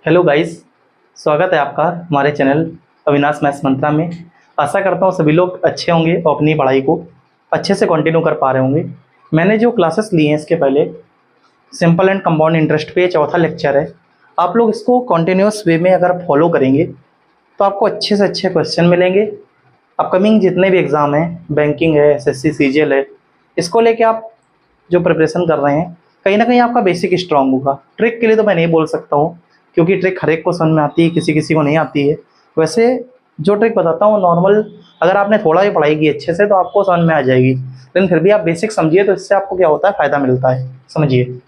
Hello guys, स्वागत है आपका हमारे चैनल अविनाश मैथ्स मंत्रा में। आशा करता हूँ सभी लोग अच्छे होंगे और अपनी पढ़ाई को अच्छे से कंटिन्यू कर पा रहे होंगे। मैंने जो क्लासेस लिए हैं इसके पहले सिंपल एंड कंपाउंड इंटरेस्ट पे चौथा लेक्चर है। आप लोग इसको कंटिन्यूस वे में अगर फॉलो करेंगे तो आपको अच्छे से अच्छे क्वेश्चन मिलेंगे। अपकमिंग जितने भी एग्ज़ाम हैं, बैंकिंग है, एसएससी सीजीएल है, इसको लेके आप जो प्रिपरेशन कर रहे हैं कहीं ना कहीं आपका बेसिक स्ट्रांग होगा। ट्रिक के लिए तो मैं नहीं बोल सकता हूँ क्योंकि ट्रिक हर एक को समझ में आती है, किसी किसी को नहीं आती है। वैसे जो ट्रिक बताता हूँ नॉर्मल, अगर आपने थोड़ा भी पढ़ाई की अच्छे से तो आपको समझ में आ जाएगी, लेकिन फिर भी आप बेसिक समझिए तो इससे आपको क्या होता है, फ़ायदा मिलता है। समझिए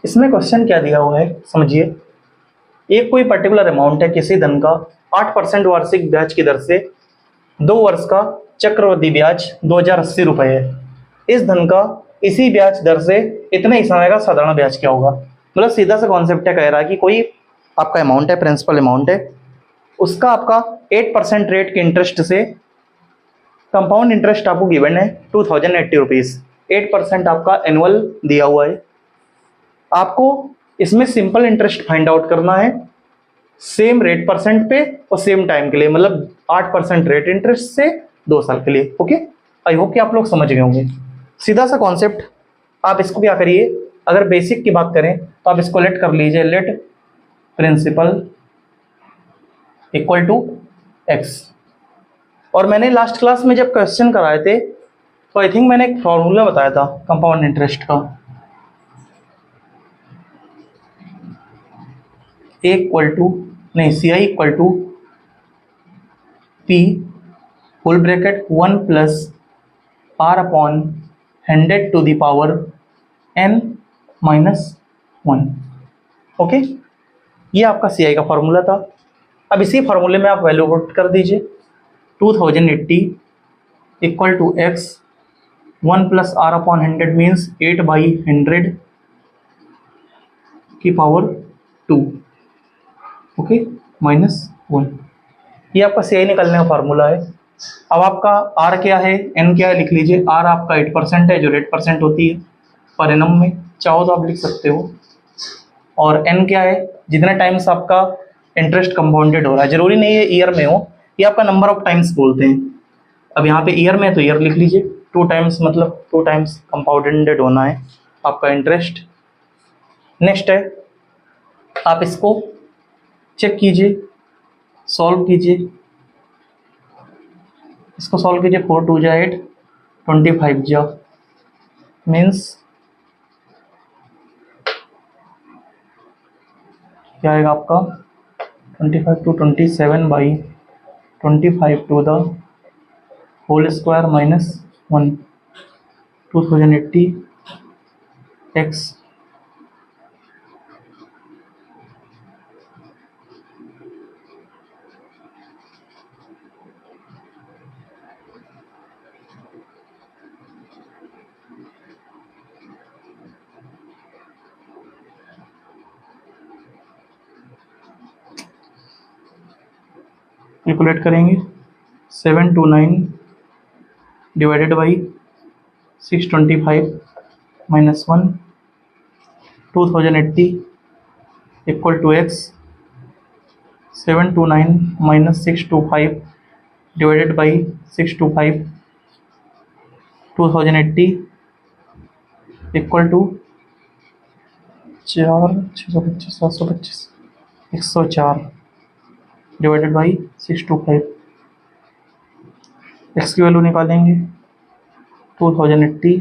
इसमें क्वेश्चन क्या दिया हुआ है, समझिए। एक कोई पर्टिकुलर अमाउंट है किसी धन का 8% वार्षिक ब्याज की दर से 2 वर्ष का चक्रवृद्धि ब्याज 2080 रुपये है। इस धन का इसी ब्याज दर से इतने ही समय का साधारण ब्याज क्या होगा। मतलब सीधा सा कॉन्सेप्ट है, कह रहा है कि कोई आपका अमाउंट है, प्रिंसिपल अमाउंट है, उसका आपका 8% रेट के इंटरेस्ट से कंपाउंड इंटरेस्ट आपको गिवन है 2080 रुपीज़। 8% आपका एनुअल दिया हुआ है। आपको इसमें सिंपल इंटरेस्ट फाइंड आउट करना है, सेम रेट परसेंट पे और सेम टाइम के लिए, मतलब 8% रेट इंटरेस्ट से 2 साल के लिए। ओके, आई होप कि आप लोग समझ गए होंगे। सीधा सा कॉन्सेप्ट। आप इसको क्या करिए, अगर बेसिक की बात करें तो आप इसको लेट कर लीजिए, let principal equal to X. और मैंने लास्ट क्लास में जब क्वेश्चन कराए थे तो आई थिंक मैंने एक फॉर्मूला बताया था कंपाउंड इंटरेस्ट का, ए इक्वल टू नहीं C I equal to P whole bracket 1 plus R upon 100 to the power n minus 1। Okay, ये आपका सी आई का फॉर्मूला था। अब इसी फॉर्मूले में आप वैल्यू पुट कर दीजिए, 2080 equal to X 1 plus R upon 100 means 8/100 की पावर 2, ओके, माइनस 1। ये आपका सी आई निकलने का फार्मूला है। अब आपका आर क्या है, एन क्या है, लिख लीजिए। आर आपका 8% है जो रेट परसेंट होती है पर एनम में, चाहो तो आप लिख सकते हो। और एन क्या है, जितने टाइम्स आपका इंटरेस्ट कंपाउंडेड हो रहा है, जरूरी नहीं है ईयर में हो, ये आपका नंबर ऑफ टाइम्स बोलते हैं। अब यहाँ पे ईयर में है तो ईयर लिख लीजिए, 2 टाइम्स मतलब 2 टाइम्स कंपाउंडेड होना है आपका इंटरेस्ट। नेक्स्ट है, आप इसको चेक कीजिए, सॉल्व कीजिए। इसको सॉल्व कीजिए, 4 2 जा 8, 25 जा मीन्स क्या आएगा आपका 25 to 27/25 to the whole square minus 1, 2080 X. Calculate करेंगे, 729 divided by 625 minus 1, 2080 equal to X 729 minus 625 divided by 625, 2080 equal to 4 625 725 104 divided by 625। X की वैल्यू निकालेंगे, 2080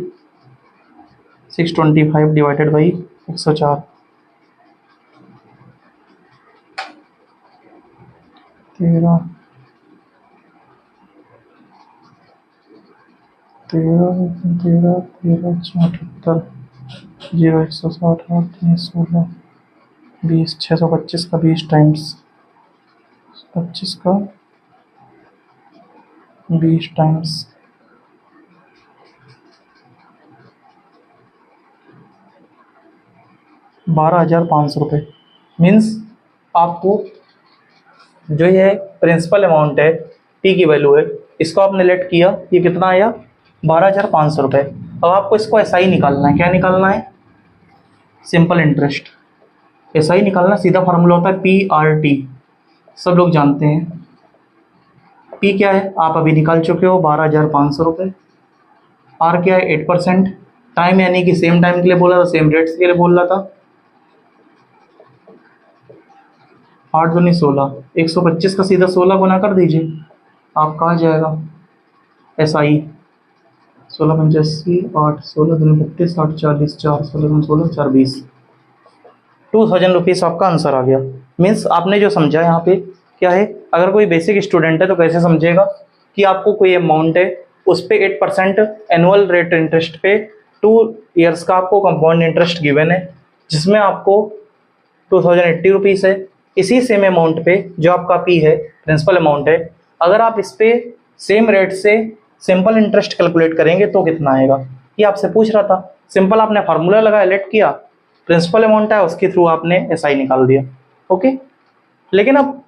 625 डिवाइडेड बाई 104, 13 78 0 160 8 3 16 20 625 का 20 टाइम्स 25 का 20 टाइम्स 12,500 रुपये। मीन्स आपको जो ये प्रिंसिपल अमाउंट है, टी की वैल्यू है, इसको आपने लेट किया, ये कितना आया 12,500 रुपये। अब आपको इसको ऐसा ही निकालना है, क्या निकालना है, सिंपल इंटरेस्ट। SI निकालना सीधा फार्मूला होता है PRT, सब लोग जानते हैं। P क्या है आप अभी निकाल चुके हो, 12,500 रुपये। R क्या है 8%। टाइम यानी कि सेम टाइम के लिए बोला था, सेम रेट्स के लिए बोल रहा था। 8 दूनी 16, 125 का सीधा 16 गुना कर दीजिए, आपका आ जाएगा SI 16 85 8 16 दूनी 32 8 40 4 16 दूनी 16 4 20, 2000 रुपीज़ आपका आंसर आ गया। मीन्स आपने जो समझा यहाँ पे क्या है, अगर कोई बेसिक स्टूडेंट है तो कैसे समझेगा कि आपको कोई अमाउंट है उस पर 8% एनुअल रेट इंटरेस्ट पे 2 ईयर्स का आपको कंपाउंड इंटरेस्ट गिवन है, जिसमें आपको 2080 रुपीज़ है। इसी सेम अमाउंट पे जो आपका P है प्रिंसिपल अमाउंट है, अगर आप इस पे सेम रेट से सिंपल इंटरेस्ट कैलकुलेट करेंगे तो कितना आएगा, ये आपसे पूछ रहा था। सिंपल आपने फार्मूला लगाया, लेट किया, प्रिंसिपल अमाउंट है उसके थ्रू आपने SI निकाल दिया। ओके, लेकिन अब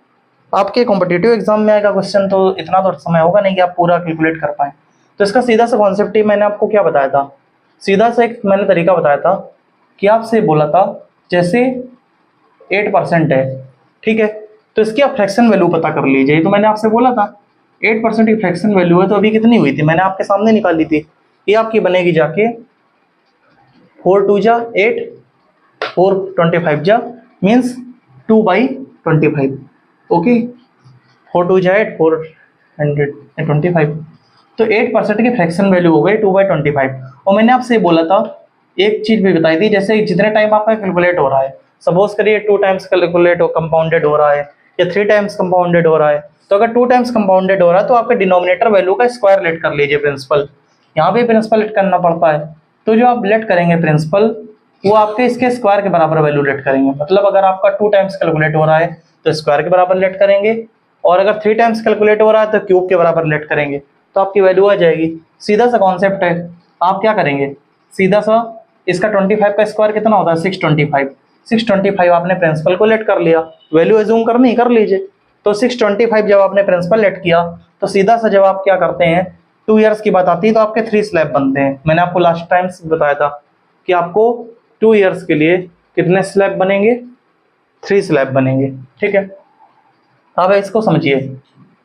आपके कॉम्पिटिटिव एग्जाम में आएगा क्वेश्चन तो इतना तो समय होगा नहीं कि आप पूरा कैलकुलेट कर पाएँ। तो इसका सीधा सा कॉन्सेप्ट ही मैंने आपको क्या बताया था, सीधा सा एक मैंने तरीका बताया था कि आपसे बोला था जैसे 8% है, ठीक है, तो इसकी आप फ्रैक्शन वैल्यू पता कर लीजिए। तो मैंने आपसे बोला था 8% की फ्रैक्शन वैल्यू है, तो अभी कितनी हुई थी मैंने आपके सामने निकाली थी। ये आपकी बनेगी जाके 4 2 जा 8 4 25 जा मीन्स 2/25। ओके, 4 2 जा 8 425, तो 8% की फ्रैक्शन वैल्यू हो गई 2/25। और मैंने आपसे बोला था एक चीज भी बताई थी, जैसे जितने टाइम आपका कैलकुलेट हो रहा है, सपोज करिए 2 टाइम्स कैलकुलेट कंपाउंडेड हो रहा है या 3 टाइम्स कंपाउंडेड हो रहा है, तो अगर 2 टाइम्स कंपाउंडेड हो रहा है तो आपके डिनोमिनेटर वैल्यू का स्क्वायर लेट कर लीजिए प्रिंसिपल। यहाँ पे प्रिंसिपल लेट करना पड़ता है, तो जो आप लेट करेंगे प्रिंसिपल वो आपके इसके स्क्वायर के बराबर वैल्यू लेट करेंगे। मतलब अगर आपका 2 टाइम्स कैलकुलेट हो रहा है तो स्क्वायर के बराबर लेट करेंगे, और अगर 3 टाइम्स कैलकुलेट हो रहा है तो क्यूब के बराबर लेट करेंगे, तो आपकी वैल्यू आ जाएगी। सीधा सा कॉन्सेप्ट है, आप क्या करेंगे सीधा सा, इसका 25 का स्क्वायर कितना होता है 625, 625 आपने प्रिंसिपल को लेट कर लिया, वैल्यू एज्यूम करनी कर लीजिए। तो 625 जब आपने प्रिंसिपल लेट किया तो सीधा सा जब आप क्या करते हैं 2 ईयर्स की बात आती है तो आपके 3 स्लैब बनते हैं। मैंने आपको लास्ट टाइम बताया था कि आपको 2 ईयर्स के लिए कितने स्लैब बनेंगे, 3 स्लैब बनेंगे, ठीक है। अब इसको समझिए,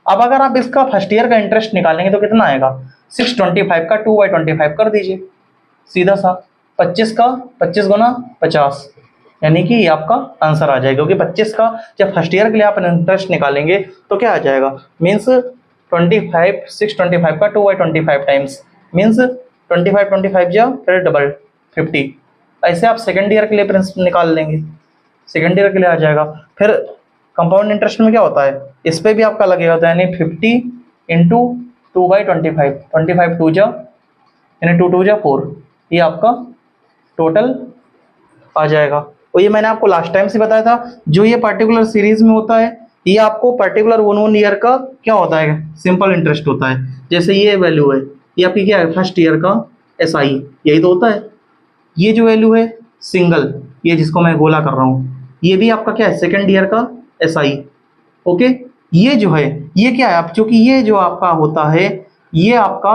अब अगर आप इसका फर्स्ट ईयर का इंटरेस्ट निकालेंगे तो कितना आएगा, 625 का 2/25 कर दीजिए, सीधा सा 25 का 25 गुना 50, यानी कि ये आपका आंसर आ जाएगा। क्योंकि 25 का जब फर्स्ट ईयर के लिए आप इंटरेस्ट निकालेंगे तो क्या आ जाएगा, मीन्स 625 का 2/25 टाइम्स मीन्स 25 जा फिर डबल 50, ऐसे आप सेकेंड ईयर के लिए प्रिंसिपल निकाल लेंगे, सेकेंड ईयर के लिए आ जाएगा। फिर कंपाउंड इंटरेस्ट में क्या होता है, इस पे भी आपका लगेगा, तो यानी 50 इंटू 2/25, 25 2 जा यानी 2 2 जा 4, ये आपका टोटल आ जाएगा। और ये मैंने आपको लास्ट टाइम से बताया था, जो ये पर्टिकुलर सीरीज में होता है ये आपको पर्टिकुलर वन ईयर का क्या होता है सिंपल इंटरेस्ट होता है। जैसे ये वैल्यू है ये आपकी क्या है फर्स्ट ईयर का SI, यही तो होता है। ये जो वैल्यू है सिंगल, ये जिसको मैं गोला कर रहा हूँ, ये भी आपका क्या है सेकेंड ईयर का SI। ओके, ये जो है ये क्या है आप, क्योंकि ये जो आपका होता है ये आपका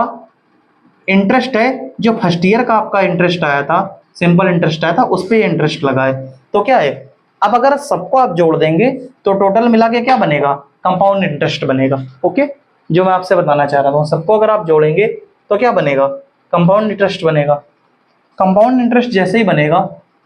इंटरेस्ट है, जो फर्स्ट ईयर का आपका इंटरेस्ट आया था सिंपल इंटरेस्ट आया था उस पर इंटरेस्ट लगा है। तो क्या है, अब अगर सबको आप जोड़ देंगे तो टोटल मिला के क्या बनेगा, कंपाउंड इंटरेस्ट बनेगा। ओके, जो मैं आपसे बताना चाह रहा हूँ, सबको अगर आप जोड़ेंगे तो क्या बनेगा, कंपाउंड इंटरेस्ट बनेगा। कंपाउंड इंटरेस्ट जैसे ही बनेगा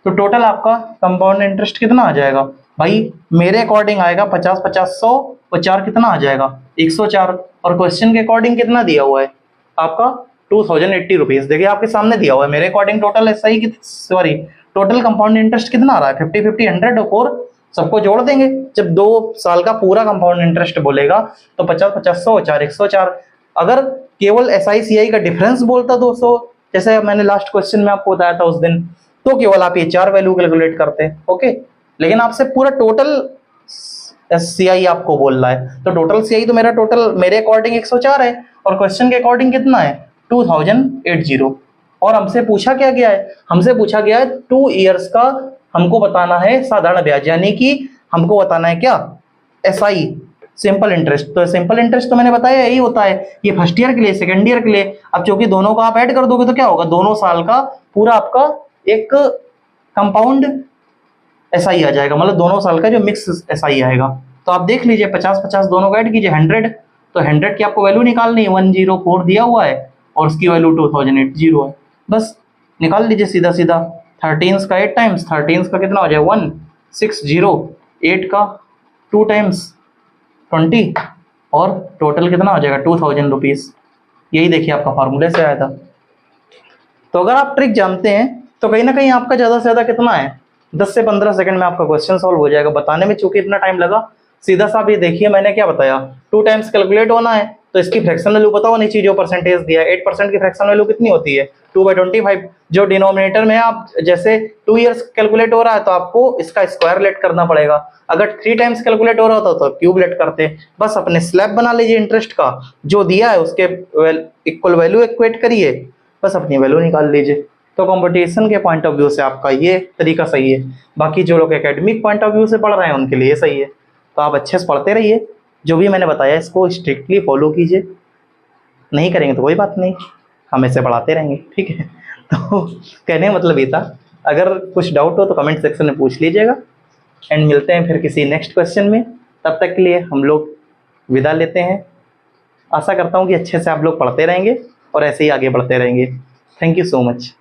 तो टोटल आपका कंपाउंड इंटरेस्ट कितना आ जाएगा भाई, मेरे अकॉर्डिंग आएगा 50 50 100 और 4 कितना आ जाएगा 104, और क्वेश्चन के अकॉर्डिंग कितना दिया हुआ है आपका 2080 रुपीज। देखिए आपके सामने दिया हुआ है, मेरे अकॉर्डिंग टोटल SI की सॉरी टोटल कंपाउंड इंटरेस्ट कितना आ रहा है 50 50 100 और 4, सबको जोड़ देंगे। जब 2 साल का पूरा कंपाउंड इंटरेस्ट बोलेगा तो 50 50 100 4 104। अगर केवल SI CI का डिफरेंस बोलता 200, जैसे मैंने लास्ट क्वेश्चन में आपको बताया था उस दिन, तो केवल आप ये 4 वैल्यू कैलकुलेट करते हैं। ओके, लेकिन आपसे पूरा टोटल CI आपको बोल रहा है, तो टोटल CI तो मेरा टोटल मेरे अकॉर्डिंग 104 है और क्वेश्चन के अकॉर्डिंग कितना है 2080। और हमसे पूछा क्या गया है, हमसे पूछा गया है 2 ईयर्स का हमको बताना है साधारण ब्याज, यानी कि हमको बताना है क्या SI सिंपल इंटरेस्ट। तो सिंपल इंटरेस्ट तो मैंने बताया यही होता है, ये फर्स्ट ईयर के लिए सेकंड ईयर के लिए। अब चूंकि दोनों का आप ऐड कर दोगे तो क्या होगा, दोनों साल का पूरा आपका एक कंपाउंड SI आ जाएगा, मतलब दोनों साल का जो मिक्स SI आएगा। तो आप देख लीजिए 50-50 दोनों को ऐड कीजिए 100, तो 100 की आपको वैल्यू निकालनी है, 104 दिया हुआ है और उसकी वैल्यू 2080 है। बस निकाल लीजिए सीधा सीधा। 13 का 8 टाइम्स, 13 का कितना हो जाए 160, 8 का 2 टाइम्स 20 और टोटल कितना हो जाएगा 2000 रुपीज़। यही देखिए आपका फार्मूले से आया था। तो अगर आप ट्रिक जानते हैं तो कहीं ना कहीं आपका ज़्यादा से ज़्यादा कितना है 10 से 15 सेकंड में आपका क्वेश्चन सॉल्व हो जाएगा। बताने में चूंकि इतना टाइम लगा, सीधा सा आप ये देखिए मैंने क्या बताया, 2 टाइम्स कैलकुलेट होना है तो इसकी फ्रैक्शन वैल्यू पता होनी चाहिए जो परसेंटेज दिया है। 8% की फ्रैक्शन वैल्यू कितनी होती है 2/25। जो डिनोमिनेटर में आप जैसे 2 ईयर्स कैलकुलेट हो रहा है तो आपको इसका स्क्वायर लेट करना पड़ेगा। अगर 3 टाइम्स कैलकुलेट हो रहा होता तो क्यूब लेट करते। बस अपने स्लैब बना लीजिए इंटरेस्ट का, जो दिया है उसके इक्वल वैल्यू इक्वेट करिए, बस अपनी वैल्यू निकाल लीजिए। तो कंपटीशन के पॉइंट ऑफ व्यू से आपका ये तरीका सही है। बाकी जो लोग एकेडमिक पॉइंट ऑफ व्यू से पढ़ रहे हैं उनके लिए सही है। तो आप अच्छे से पढ़ते रहिए, जो भी मैंने बताया इसको स्ट्रिक्टली फॉलो कीजिए। नहीं करेंगे तो कोई बात नहीं, हम ऐसे पढ़ाते रहेंगे, ठीक है। तो कहने का मतलब ये था, अगर कुछ डाउट हो तो कमेंट सेक्शन में पूछ लीजिएगा। एंड मिलते हैं फिर किसी नेक्स्ट क्वेश्चन में। तब तक के लिए हम लोग विदा लेते हैं। आशा करता हूँ कि अच्छे से आप लोग पढ़ते रहेंगे और ऐसे ही आगे बढ़ते रहेंगे। Thank you so much.